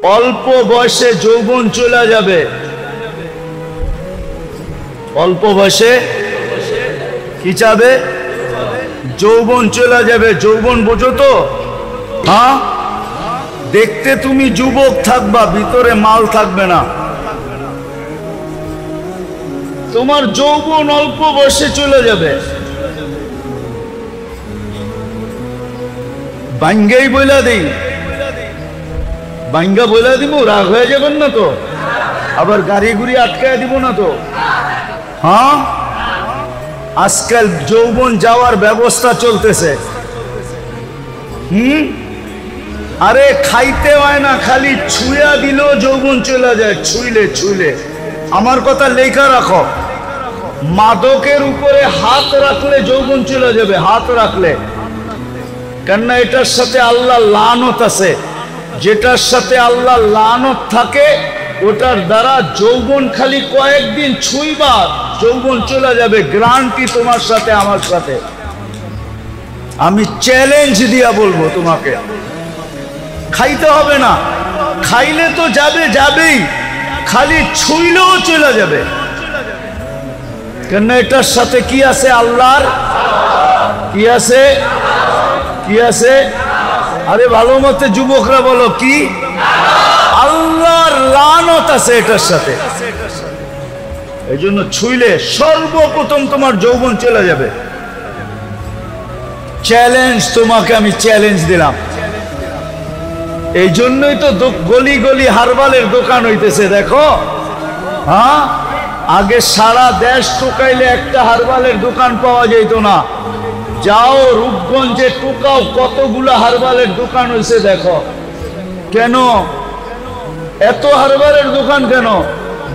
অল্প বয়সে যৌবন চলে যাবে, অল্প বয়সে কি যাবে? যৌবন চলে যাবে। যৌবন বোঝো তো? হ্যাঁ, দেখতে তুমি যুবক থাকবা, ভিতরে মাল থাকবে না। তোমার যৌবন অল্প বয়সে চলে যাবে। বাঙ্গাই বইলা দিই, বাঙ্গা বইলা দিব, রাগ হয়ে যাবেন না তো? আবার গাড়ি গুড়ি আটকায় দিব না তো? হ্যাঁ, আজকাল যৌবন যাওয়ার ব্যবস্থা চলতেছে। আরে খাইতে হয় না, খালি ছুঁয়া দিলেও যৌবন চলে যায়। ছুইলে ছুইলে, আমার কথা লেখা রাখো, মাদকের উপরে হাত রাখলে যৌবন চলে যাবে। হাত রাখলে, কেননা এটার সাথে আল্লাহ লানত আছে। যেটার সাথে আল্লাহ লানত থাকে ওটার দ্বারা যৌবন খালি কয়েকদিন ছুঁইবা, যৌবন চলে যাবে। গ্যারান্টি তোমার সাথে আমার সাথে, আমি চ্যালেঞ্জ দিয়া বলবো তোমাকে। খাইতে হবে না, খাইলে তো যাবে, যাবেই, খালি ছুঁইলেও চলে যাবে। কেন এটার সাথে কি আছে? আল্লাহর কি আছে? কি আছে? আরে ভালো মতে যুবকরা বলো, কি? আল্লাহর লানত আছে এটার সাথে। এই জন্য ছুঁইলে সর্বপ্রথম তোমার যৌবন চলে যাবে। চ্যালেঞ্জ তোমাকে আমি চ্যালেঞ্জ দিলাম। এই জন্যই তো গলি গলি হারবালের দোকান হইতেছে, দেখো। হ্যাঁ, আগে সারা দেশ টোকাইলে একটা হারবালের দোকান পাওয়া যেত না। যাও রূপগঞ্জে টোকাও, কতগুলা হারবালের দোকান হয়েছে দেখো। কেন এত হারবালের দোকান? কেন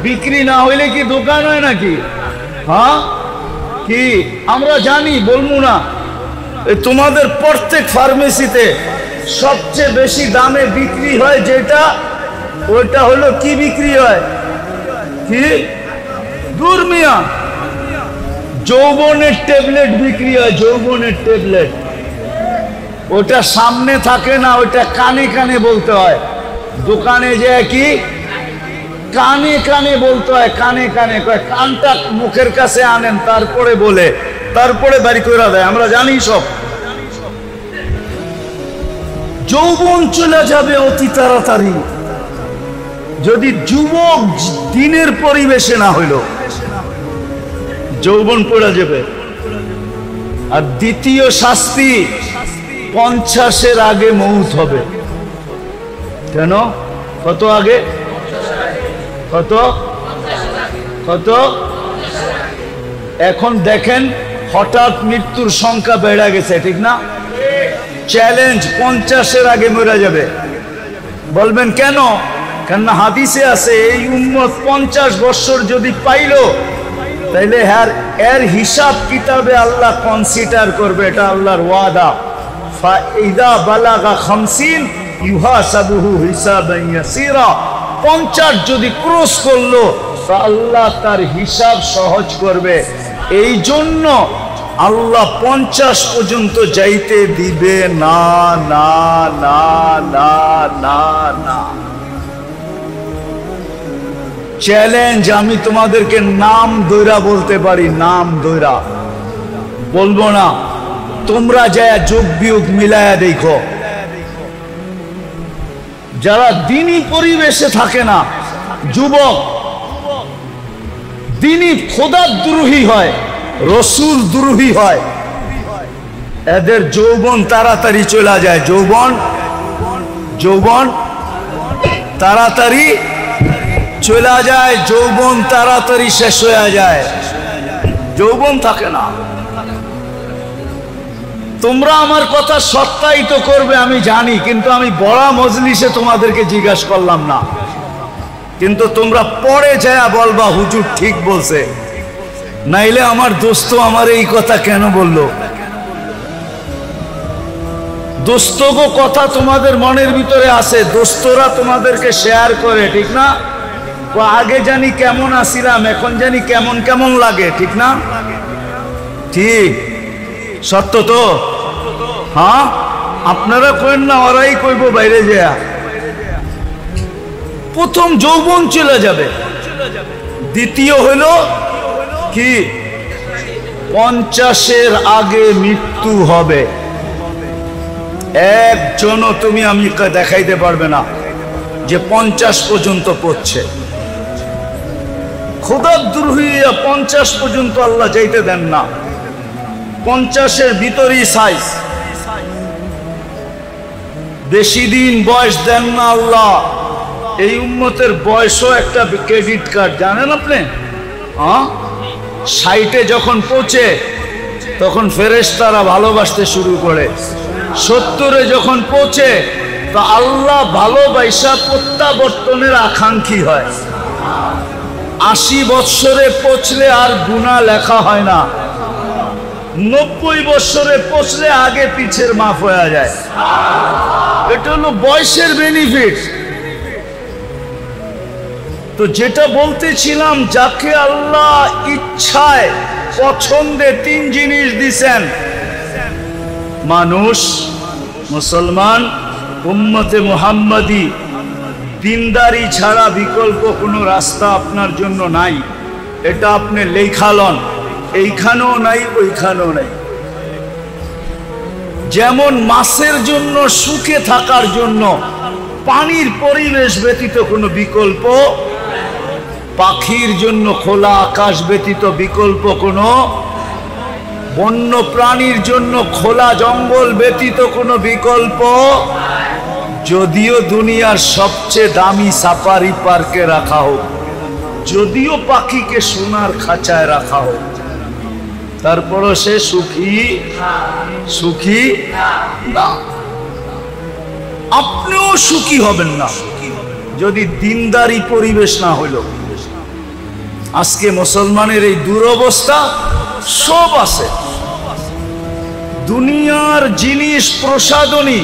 বিক্রি না হইলে কি দোকান হয় নাকি? হ্যাঁ, কি আমরা জানি, বলবো না? তোমাদের প্রত্যেক ফার্মেসিতে সবচেয়ে বেশি দামে বিক্রি হয় যেটা, ওইটা হলো কি বিক্রি হয়? কি? দূর মিয়া, যৌবনের ট্যাবলেট বিক্রি হয়। যৌবনের ট্যাবলেট, ওটা সামনে থাকে না, ওইটা কানে কানে বলতে হয়। দোকানে যে কি কানে কানে বলতে হয়, কানে কানে কয়, কানটা মুখের কাছে আনেন, তারপরে বলে, তারপরে বাড়ি করে দেয়। আমরা জানি সব। যৌবন চলে যাবে অতি তাড়াতাড়ি যদি যুবক দিনের পরিবেশে না হইল, যৌবন পড়ে যাবে। আর দ্বিতীয় শাস্তি, 50-এর আগে মৌত হবে। কেন? কত আগে? কত কত? এখন দেখেন হঠাৎ মৃত্যুর সংখ্যা বেড়ে গেছে, ঠিক না? চ্যালেঞ্জ, 50-এর আগে মরে যাবে। বলবেন কেন? কেননা হাদিসে আছে এই উম্মত 50 বছর যদি পাইল, তাইলে এর হিসাব কিতাবে আল্লাহ কনসিডার করবে। এটা আল্লাহর ওয়াদা। ফাইদা বালাগা 50 ইউহাসাবুহু হিসাবান ইয়াসীরা। 50 যদি ক্রস করলো, আল্লাহ তার হিসাব সহজ করবে। এই জন্য আল্লাহ 50 পর্যন্ত যাইতে দিবে না, না না না না না। চ্যালেঞ্জ, আমি তোমাদেরকে নাম দৈরা বলতে পারি, নাম দৈরা বলবো না। তোমরা যায় যোগ বিয়োগ মিলায়া দেখো, যারা দিনী পরিবেশে থাকে না, যুবক দিনী খোদার দ্রোহী হয়, রসুল দ্রোহী হয়, এদের যৌবন তাড়াতাড়ি চলে যায়। যৌবন যৌবন তাড়াতাড়ি চলে যায়, যৌবন তাড়াতাড়ি শেষ হয়ে যায়, যৌবন থাকে না। তোমরা আমার কথা সত্যায়িত করবে আমি জানি, কিন্তু আমি বড় মজলিসে তোমাদেরকে জিজ্ঞাসা করলাম না। কিন্তু তোমরা পরে যায় বলবা হুজুর ঠিক বলছে, নাইলে আমার দোস্ত আমার এই কথা কেন বললো। দোস্তগো কথা তোমাদের মনের ভিতরে আছে, দোস্তরা তোমাদেরকে শেয়ার করে, ঠিক না? আগে জানি কেমন আসিলাম, এখন জানি কেমন কেমন লাগে, ঠিক না? ঠিক, সত্য তো? হ্যাঁ, আপনারা কইন না, ওরাই কইব বাইরে যায়। প্রথম যৌবন চলে যাবে, দ্বিতীয় হলো কি 50-এর আগে মৃত্যু হবে। একজনও তুমি আমি দেখাইতে পারবে না যে 50 পর্যন্ত পড়ছে। খোদার দুরহিয়া 50 পর্যন্ত আল্লাহ যাইতে দেন না, 50-এর ভিতরেই সাইজ। বেশি দিন বয়স দেন না আল্লাহ। এই উম্মতের বয়সও একটা ক্রেডিট কার্ড, জানেন আপনি? 60-এ যখন পৌঁছে তখন ফেরেশতারা ভালোবাসতে শুরু করে, 70-এ যখন পৌঁছে তো আল্লাহ ভালোবাসা প্রত্যাবর্তনের আকাঙ্ক্ষী হয়। 80 বৎসরে পৌঁছলে আর গুনাহ লেখা হয় না, 90 বৎসরে পৌঁছলে আগে পিছের মাফ হয়ে যায়। এটা হলো বয়সের বেনিফিট। তো যেটা বলতেছিলাম, যাকে আল্লাহ ইচ্ছায় পছন্দে 3 জিনিস দিছেন, মানুষ, মুসলমান, উম্মতে মুহাম্মাদি, দিনদারি ছাড়া বিকল্প কোনো রাস্তা আপনার জন্য নাই। এটা আপনি লেখালন, এইখানেও নাই ওইখানেও নাই। যেমন মাছের জন্য সুখে থাকার জন্য পানির পরিবেশ ব্যতীত কোনো বিকল্প, পাখির জন্য খোলা আকাশ ব্যতীত বিকল্প কোনো, বন্য প্রাণীর জন্য খোলা জঙ্গল ব্যতীত কোনো বিকল্প, যদিও দুনিয়ার সবচেয়ে দামি সাফারি পার্কে রাখা হোক, যদিও পাখিকে সোনার খাঁচায় রাখা হোক, তারপরও সে সুখী না। আপনিও সুখী হবেন না যদি দিনদারি পরিবেশ না হইল। আজকে মুসলমানের এই দুরবস্থা সব আছে। দুনিয়ার জিনিস প্রসাদনী,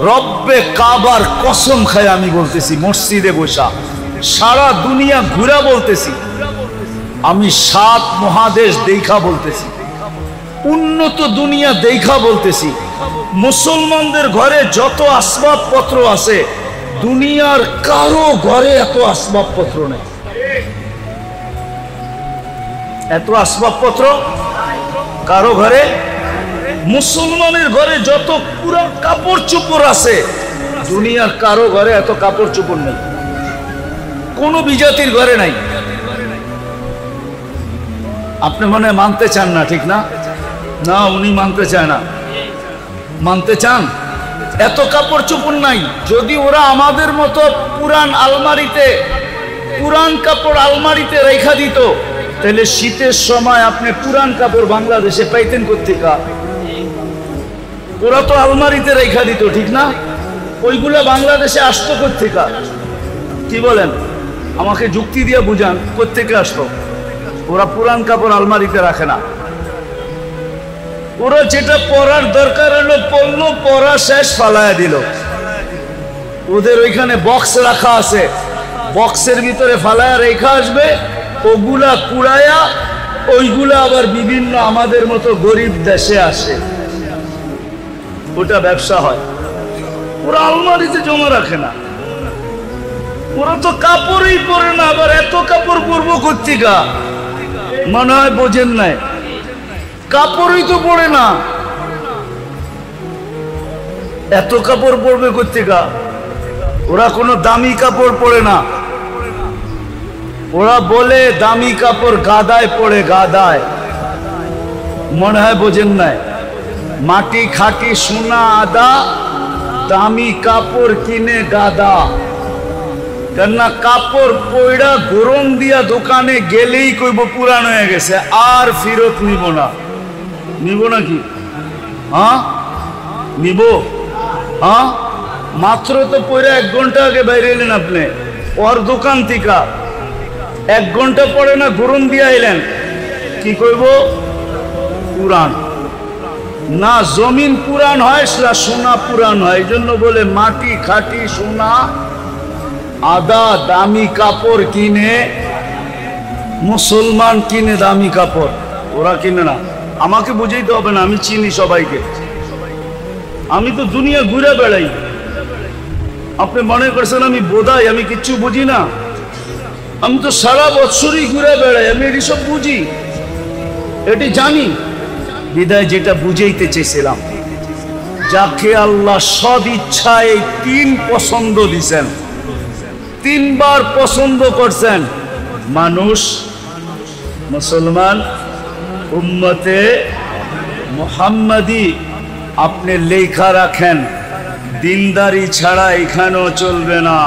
রব্বে কাবার কসম খায় আমি বলতেছি, মসজিদে বসা সারা দুনিয়া ঘুরা বলতেছি, আমি 7 মহাদেশ দেখা বলতেছি, উন্নত দুনিয়া দেখা বলতেছি। মুসলমানদের ঘরে যত আসবাবপত্র আছে, দুনিয়ার কারো ঘরে এত আসবাবপত্র নেই। এত আসবাবপত্র কারো ঘরে, মুসলমানের ঘরে যত পুরো কাপড় চোপড় আছে, দুনিয়ার কারো ঘরে এত কাপড় চোপড় নেই, কোন বিজাতির ঘরে নাই। আপনি মনে মানতে চান না, ঠিক না? না, উনি মানতে চায় না। মানতে চান? এত কাপড় চোপড় নাই। যদি ওরা আমাদের মতো পুরান কাপড় আলমারিতে রেখা দিত, তাহলে শীতের সময় আপনি পুরান কাপড় বাংলাদেশে পাইতেন কোত্থেকে? ওরা তো আলমারিতে রেখা দিত, ঠিক না? ওইগুলা বাংলাদেশে আসতো কোত্থেকে? কি বলেন? আমাকে যুক্তি দিয়ে বুঝান, কোত্থেকে আসতো? ওরা পুরান কাপড় আলমারিতে রাখে না। ওরা যেটা পরার দরকার হলো পড়লো, পরা শেষ, ফালায়া দিল। ওদের ওইখানে বক্স রাখা আছে, বক্সের ভিতরে ফালায়া রেখা আসবে, ওগুলা কুড়ায়া ওইগুলা আবার বিভিন্ন আমাদের মতো গরিব দেশে আসে, ওটা ব্যবসা হয়। ওরা আলমারিতে জমা রাখে না। ওরা তো কাপড়ই পরে না, আবার এত কাপড় পরবো কোত্থেকে? মনে হয় বোঝেন নাই, কাপড়ই তো পরে না, এত কাপড় পরবে কোত্থেকে? ওরা কোনো দামি কাপড় পরে না। ওরা বলে দামি কাপড় গাদায় পড়ে, গাদায়। মনে হয় বোঝেন নাই। মাটি খাটি সোনা আদা, দামি কাপড় কিনে গাদা। কেননা কাপড় পয়ড়া গরম দিয়া দোকানে গেলেই কইব পুরান হয়ে গেছে, আর ফেরত নিব না। নিব নাকি? হ্যাঁ নিব। হ্যাঁ, মাত্র তো পয়ড়া 1 ঘন্টা আগে বাইরে এলেন আপনি ওর দোকান থেকে, 1 ঘন্টা পরে না গরম দিয়া এলেন, কি কইব? পুরান না। জমিন পুরান হয়, সোনা পুরান হয়। এই জন্য বলে মাটি খাটি সোনা আদা, দামি কাপড় কিনে। মুসলমান কিনে দামি কাপড়, ওরা কিনে না। আমাকে বুঝাইতে হবে না, আমি চিনি সবাইকে, আমি তো দুনিয়া ঘুরে বেড়াই। আপনি মনে করছেন আমি বোধাই, আমি কিচ্ছু বুঝি না? আমি তো সারা বছরই ঘুরে বেড়াই, আমি এটি সব বুঝি, এটি জানি। বিদায় যেটা বুঝাইতে চেয়েছিলাম, যাকে আল্লাহ সদ ইচ্ছায় তিন পছন্দ দিছেন, তিনবার পছন্দ করছেন, মানুষ, মুসলমান, উম্মতে মুহাম্মাদি। আপনি লেখা রাখেন, দিনদারি ছাড়া এখানেও চলবে না,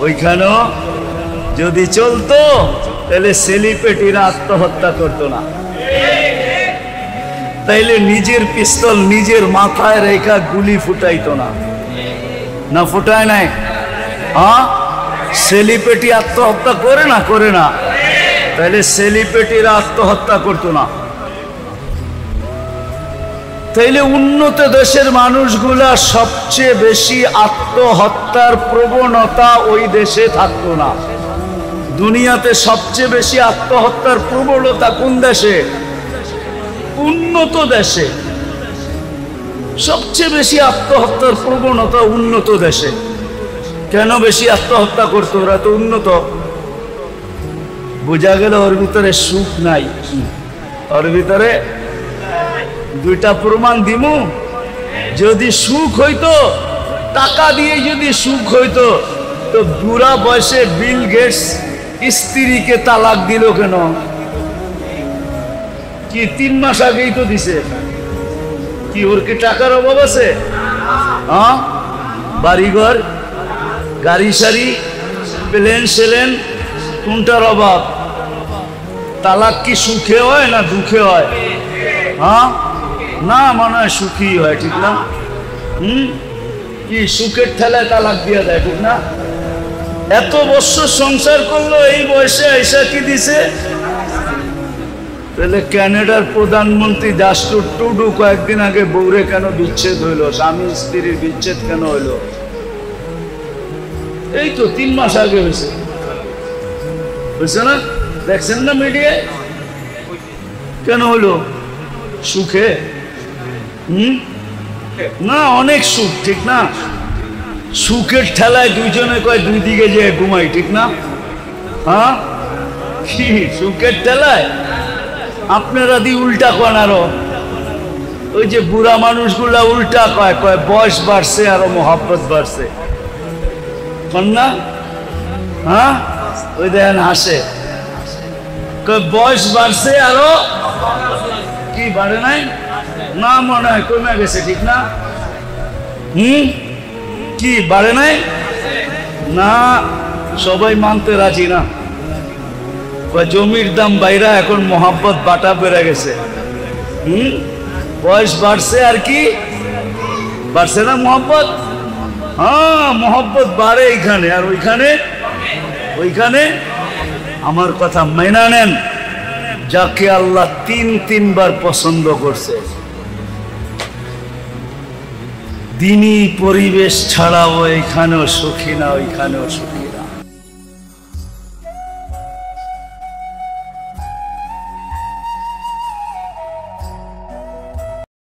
ওইখানেও যদি চলতো তাহলে সেলিব্রিটিরা আত্মহত্যা করতো না, তাইলে নিজের পিস্তল নিজের মাথায় রেখা গুলি ফুটাইতো না, না ফুটায় নাই? হ্যাঁ, সেলিব্রিটি আত্মহত্যা করে না, তাহলে সেলিব্রিটিরা আত্মহত্যা করতো না। তাইলে উন্নত দেশের মানুষগুলা সবচেয়ে বেশি আত্মহত্যার প্রবণতা ওই দেশে থাকতো না। দুনিয়াতে সবচেয়ে বেশি আত্মহত্যার প্রবণতা কোন দেশে? উন্নত দেশে। সবচেয়ে বেশি আত্মহত্যার প্রবণতা উন্নত দেশে। কেন বেশি আত্মহত্যা করতো? ওরা তো উন্নত। বোঝা গেল ওর ভিতরে সুখ নাই। ওর ভিতরে দুইটা প্রমাণ দিমু। যদি সুখ হইতো, টাকা দিয়ে যদি সুখ হইতো, তো বুড়া বয়সে বিল গেটস স্ত্রীকে তালাক দিল কেন? কি 3 মাস আগেই তো দিছে। কি ওর কি টাকার অভাব আছে? হ্যাঁ, বাড়িঘর, গাড়ি সারি, প্লেন সেলেন, কোনটার অভাব? তালাক কি সুখে হয় না দুঃখে হয়? হ্যাঁ, না, মনে হয় সুখী হয়, ঠিক না? কি সুখের ঠেলায় তালাক দিয়ে দেয়, ঠিক না? এত বছর সংসার করলো, এই বয়সে এসে কি দিছে? তাহলে কানাডার প্রধানমন্ত্রী জাস্টিন ট্রুডো কয়েকদিন আগে বউরে কেন বিচ্ছেদ হইলো? স্বামী স্ত্রীর বিচ্ছেদ কেন হইলো? এই তো 3 মাস আগে হয়েছে না? দেখছেন না মিডিয়ায়? কেন হইলো? সুখে? না, অনেক সুখ, ঠিক না? সুখের ঠেলায় দুইজনে কয় দুই দিকে যে ঘুমাই, ঠিক না? হ্যাঁ, কি সুখের ঠেলায়? আপনারা দি উল্টা কন। আরো ওই যে বুড়া মানুষগুলা উল্টা কয়, বয়স বাড়ছে আরো মহব্বত বাড়ছে, না? হ্যাঁ, ওই দেখেন হাসে, বয়স বাড়ছে আরো কি বাড়ে নাই? না, মনে হয় কমে গেছে, ঠিক না? কি বাড়ে নাই? না, সবাই মানতে রাজি না। জমির দাম বাইরা, এখন মহাব্বত বাটা বেড়ে গেছে। বয়স বাড়ছে আর কি বাড়ছে না মহব্বত? হ্যাঁ, মহব্বত বাড়ে এইখানে, আর ওইখানে আমার কথা মেনে নেন, যাকে আল্লাহ 3বার পছন্দ করছে, দিনী পরিবেশ ছাড়াও এখানেও সুখী না, ওইখানেও সুখী।